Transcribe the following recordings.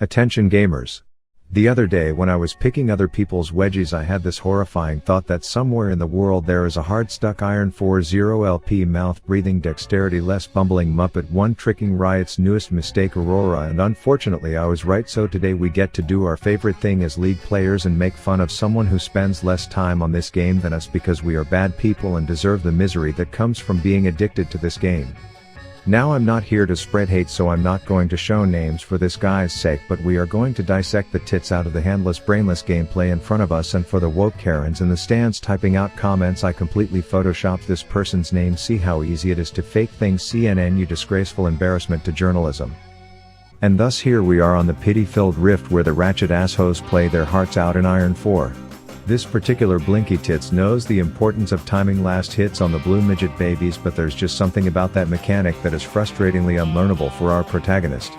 Attention gamers. The other day when I was picking other people's wedgies, I had this horrifying thought that somewhere in the world there is a hard-stuck iron 40 LP mouth-breathing dexterity-less bumbling Muppet one tricking Riot's newest mistake Aurora, and unfortunately I was right. So today we get to do our favorite thing as League players and make fun of someone who spends less time on this game than us because we are bad people and deserve the misery that comes from being addicted to this game. Now I'm not here to spread hate, so I'm not going to show names for this guy's sake, but we are going to dissect the tits out of the handless brainless gameplay in front of us. And for the woke Karens in the stands typing out comments, I completely photoshopped this person's name. See how easy it is to fake things. CNN, you disgraceful embarrassment to journalism. And thus here we are on the pity-filled rift where the ratchet assholes play their hearts out in Iron 4. This particular Blinky Tits knows the importance of timing last hits on the blue midget babies, but there's just something about that mechanic that is frustratingly unlearnable for our protagonist.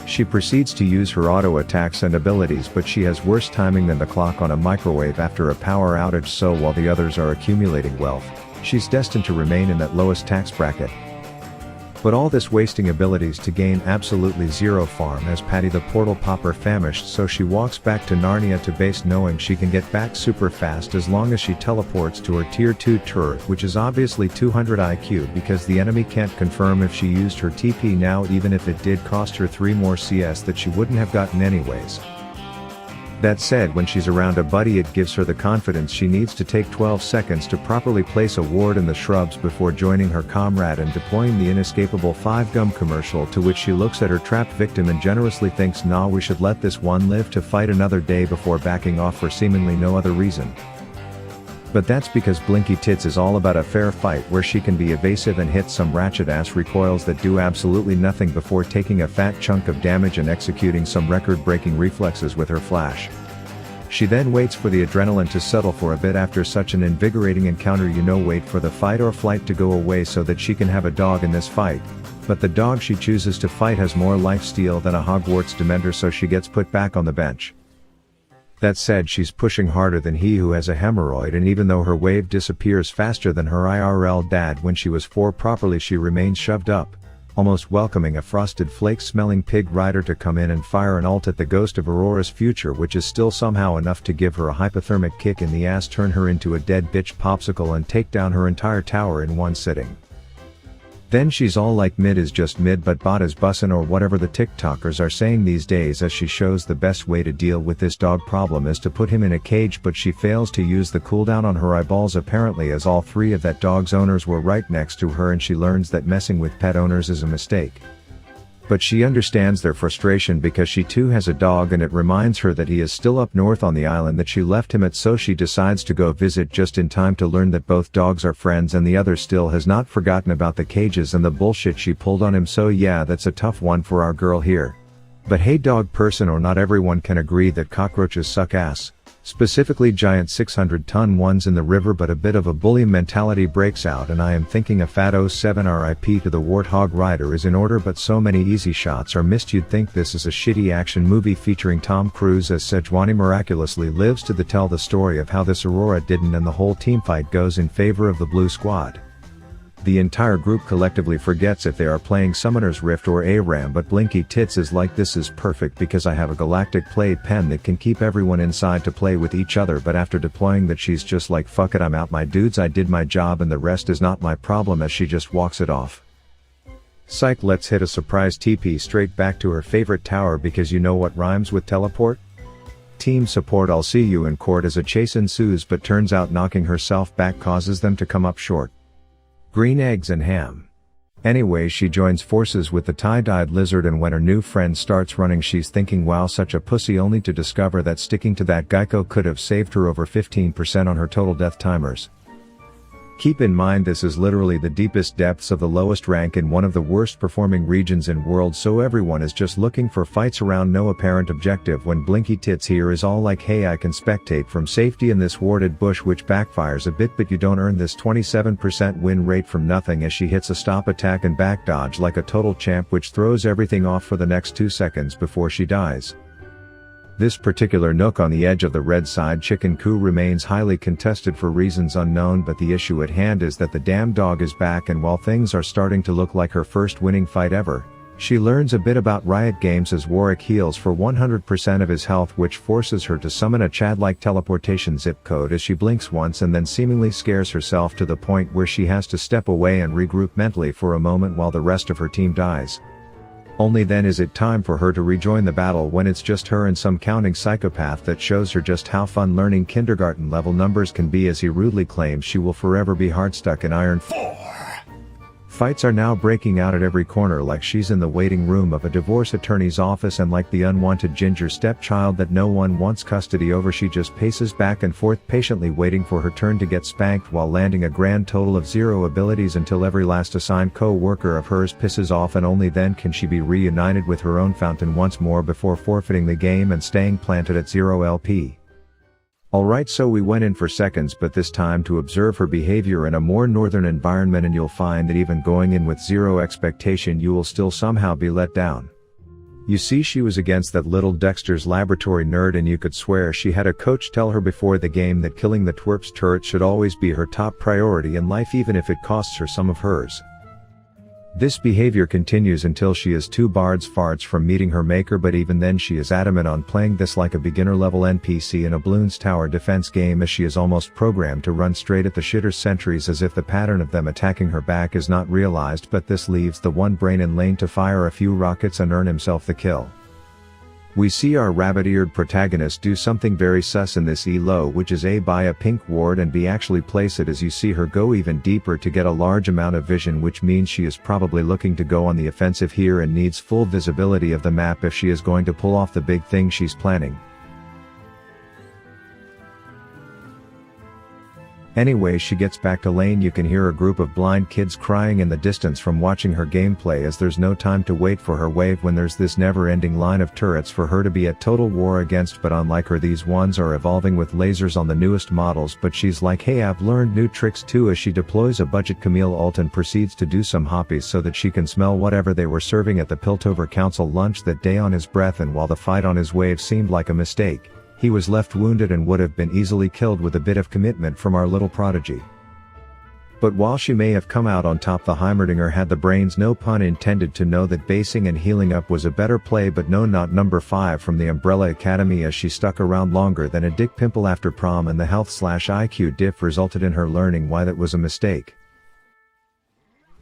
She proceeds to use her auto attacks and abilities, but she has worse timing than the clock on a microwave after a power outage, so while the others are accumulating wealth, she's destined to remain in that lowest tax bracket. But all this wasting abilities to gain absolutely zero farm as Patty the Portal Popper famished, so she walks back to Narnia to base knowing she can get back super fast as long as she teleports to her tier 2 turret, which is obviously 200 IQ because the enemy can't confirm if she used her TP now, even if it did cost her 3 more CS that she wouldn't have gotten anyways. That said, when she's around a buddy it gives her the confidence she needs to take 12 seconds to properly place a ward in the shrubs before joining her comrade and deploying the inescapable 5-gum commercial, to which she looks at her trapped victim and generously thinks, nah, we should let this one live to fight another day, before backing off for seemingly no other reason. But that's because Blinky Tits is all about a fair fight where she can be evasive and hit some ratchet ass recoils that do absolutely nothing before taking a fat chunk of damage and executing some record-breaking reflexes with her flash. She then waits for the adrenaline to settle for a bit after such an invigorating encounter, wait for the fight or flight to go away so that she can have a dog in this fight. But the dog she chooses to fight has more lifesteal than a Hogwarts Dementor, so she gets put back on the bench. That said, she's pushing harder than he who has a hemorrhoid, and even though her wave disappears faster than her IRL dad when she was 4 properly, she remains shoved up, almost welcoming a frosted flake smelling pig rider to come in and fire an ult at the ghost of Aurora's future, which is still somehow enough to give her a hypothermic kick in the ass, turn her into a dead bitch popsicle, and take down her entire tower in one sitting. Then she's all like, mid is just mid but bot is bussin', or whatever the TikTokers are saying these days, as she shows the best way to deal with this dog problem is to put him in a cage, but she fails to use the cooldown on her eyeballs apparently, as all 3 of that dog's owners were right next to her, and she learns that messing with pet owners is a mistake. But she understands their frustration because she too has a dog, and it reminds her that he is still up north on the island that she left him at, so she decides to go visit just in time to learn that both dogs are friends and the other still has not forgotten about the cages and the bullshit she pulled on him. So yeah, that's a tough one for our girl here. But hey, dog person or not, everyone can agree that cockroaches suck ass. Specifically giant 600-ton ones in the river, but a bit of a bully mentality breaks out, and I am thinking a fat 07 RIP to the Warthog Rider is in order, but so many easy shots are missed you'd think this is a shitty action movie featuring Tom Cruise, as Sejuani miraculously lives to tell the story of how this Aurora didn't, and the whole teamfight goes in favor of the blue squad. The entire group collectively forgets if they are playing Summoner's Rift or ARAM, but Blinky Tits is like, this is perfect because I have a galactic playpen that can keep everyone inside to play with each other, but after deploying that she's just like, fuck it, I'm out my dudes, I did my job and the rest is not my problem, as she just walks it off. Psych, let's hit a surprise TP straight back to her favorite tower, because you know what rhymes with teleport? Team support, I'll see you in court, as a chase ensues, but turns out knocking herself back causes them to come up short. Green eggs and ham. Anyway, she joins forces with the tie-dyed lizard, and when her new friend starts running she's thinking, wow, such a pussy, only to discover that sticking to that Geico could have saved her over 15% on her total death timers. Keep in mind this is literally the deepest depths of the lowest rank in one of the worst performing regions in world, so everyone is just looking for fights around no apparent objective, when Blinky Tits here is all like, hey, I can spectate from safety in this warded bush, which backfires a bit, but you don't earn this 27% win rate from nothing, as she hits a stop attack and back dodge like a total champ, which throws everything off for the next 2 seconds before she dies. This particular nook on the edge of the red side chicken coop remains highly contested for reasons unknown, but the issue at hand is that the damn dog is back, and while things are starting to look like her first winning fight ever, She learns a bit about riot games as Warwick heals for 100% of his health, which forces her to summon a Chad-like teleportation zip code as she blinks once and then seemingly scares herself to the point where she has to step away and regroup mentally for a moment while the rest of her team dies. Only then is it time for her to rejoin the battle, when it's just her and some counting psychopath that shows her just how fun learning kindergarten level numbers can be, as he rudely claims she will forever be hard stuck in Iron 4. Fights are now breaking out at every corner, like she's in the waiting room of a divorce attorney's office, and like the unwanted ginger stepchild that no one wants custody over, she just paces back and forth patiently waiting for her turn to get spanked, while landing a grand total of 0 abilities until every last assigned co-worker of hers pisses off, and only then can she be reunited with her own fountain once more before forfeiting the game and staying planted at 0 LP. Alright, so we went in for seconds, but this time to observe her behavior in a more northern environment, and you'll find that even going in with 0 expectation you will still somehow be let down. You see, she was against that little Dexter's Laboratory nerd, and you could swear she had a coach tell her before the game that killing the twerp's turret should always be her top priority in life, even if it costs her some of hers. This behavior continues until she is 2 bards farts from meeting her maker, but even then she is adamant on playing this like a beginner level NPC in a Bloons Tower defense game, as she is almost programmed to run straight at the shitter's sentries as if the pattern of them attacking her back is not realized, but this leaves the one brain in lane to fire a few rockets and earn himself the kill. We see our rabbit-eared protagonist do something very sus in this elo, which is A, buy a pink ward, and B, actually place it, as you see her go even deeper to get a large amount of vision, which means she is probably looking to go on the offensive here and needs full visibility of the map if she is going to pull off the big thing she's planning. Anyway, she gets back to lane. You can hear a group of blind kids crying in the distance from watching her gameplay, as there's no time to wait for her wave when there's this never-ending line of turrets for her to be at total war against. But unlike her, these ones are evolving with lasers on the newest models, but she's like, hey, I've learned new tricks too, as she deploys a budget Camille ult and proceeds to do some hoppies so that she can smell whatever they were serving at the Piltover Council lunch that day on his breath. And while the fight on his wave seemed like a mistake, he was left wounded and would have been easily killed with a bit of commitment from our little prodigy. But while she may have come out on top, the Heimerdinger had the brains, no pun intended, to know that basing and healing up was a better play. But no, not number 5 from the Umbrella Academy, as she stuck around longer than a dick pimple after prom, and the health/IQ diff resulted in her learning why that was a mistake.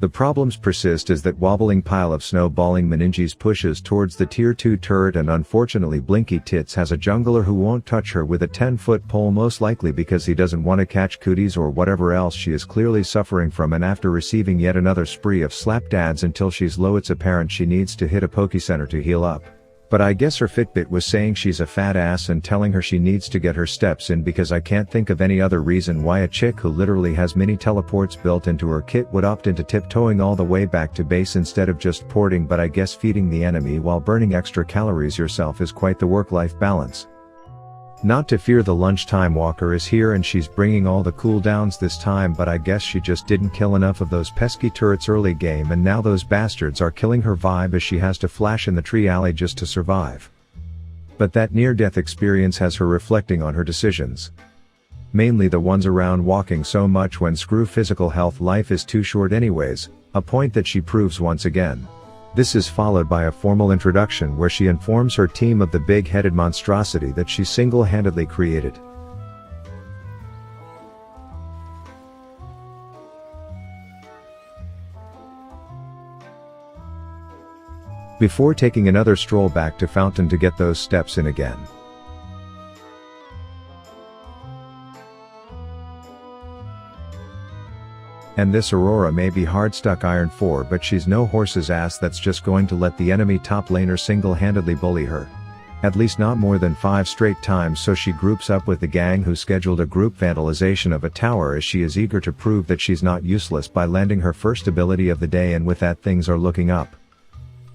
The problems persist as that wobbling pile of snowballing meninges pushes towards the tier 2 turret, and unfortunately Blinky Tits has a jungler who won't touch her with a 10-foot pole, most likely because he doesn't want to catch cooties or whatever else she is clearly suffering from. And after receiving yet another spree of slapdads until she's low, it's apparent she needs to hit a Pokecenter to heal up. But I guess her Fitbit was saying she's a fat ass and telling her she needs to get her steps in, because I can't think of any other reason why a chick who literally has mini teleports built into her kit would opt into tiptoeing all the way back to base instead of just porting. But I guess feeding the enemy while burning extra calories yourself is quite the work-life balance. Not to fear, the lunchtime walker is here and she's bringing all the cooldowns this time, but I guess she just didn't kill enough of those pesky turrets early game, and now those bastards are killing her vibe as she has to flash in the tree alley just to survive. But that near-death experience has her reflecting on her decisions. Mainly the ones around walking so much when screw physical health, life is too short anyways, a point that she proves once again. This is followed by a formal introduction where she informs her team of the big-headed monstrosity that she single-handedly created. Before taking another stroll back to Fountain to get those steps in again. And this Aurora may be hard stuck Iron 4, but she's no horse's ass that's just going to let the enemy top laner single-handedly bully her. At least not more than 5 straight times, so she groups up with the gang who scheduled a group vandalization of a tower, as she is eager to prove that she's not useless by landing her first ability of the day, and with that things are looking up.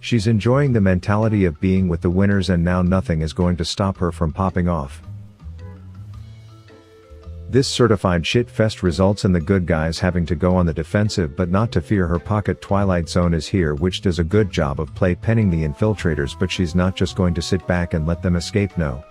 She's enjoying the mentality of being with the winners, and now nothing is going to stop her from popping off. This certified shitfest results in the good guys having to go on the defensive, but not to fear, her pocket Twilight Zone is here, which does a good job of play penning the infiltrators, but she's not just going to sit back and let them escape, no.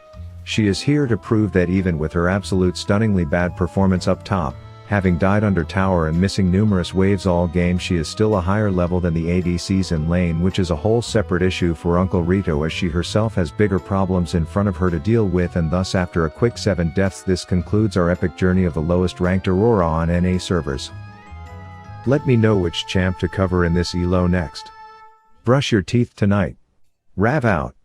She is here to prove that even with her absolute stunningly bad performance up top, Having died under tower and missing numerous waves all game, she is still a higher level than the ADCs in lane, which is a whole separate issue for Uncle Rito, as she herself has bigger problems in front of her to deal with. And thus, after a quick 7 deaths, this concludes our epic journey of the lowest ranked Aurora on NA servers. Let me know which champ to cover in this elo next. Brush your teeth tonight. Rav out.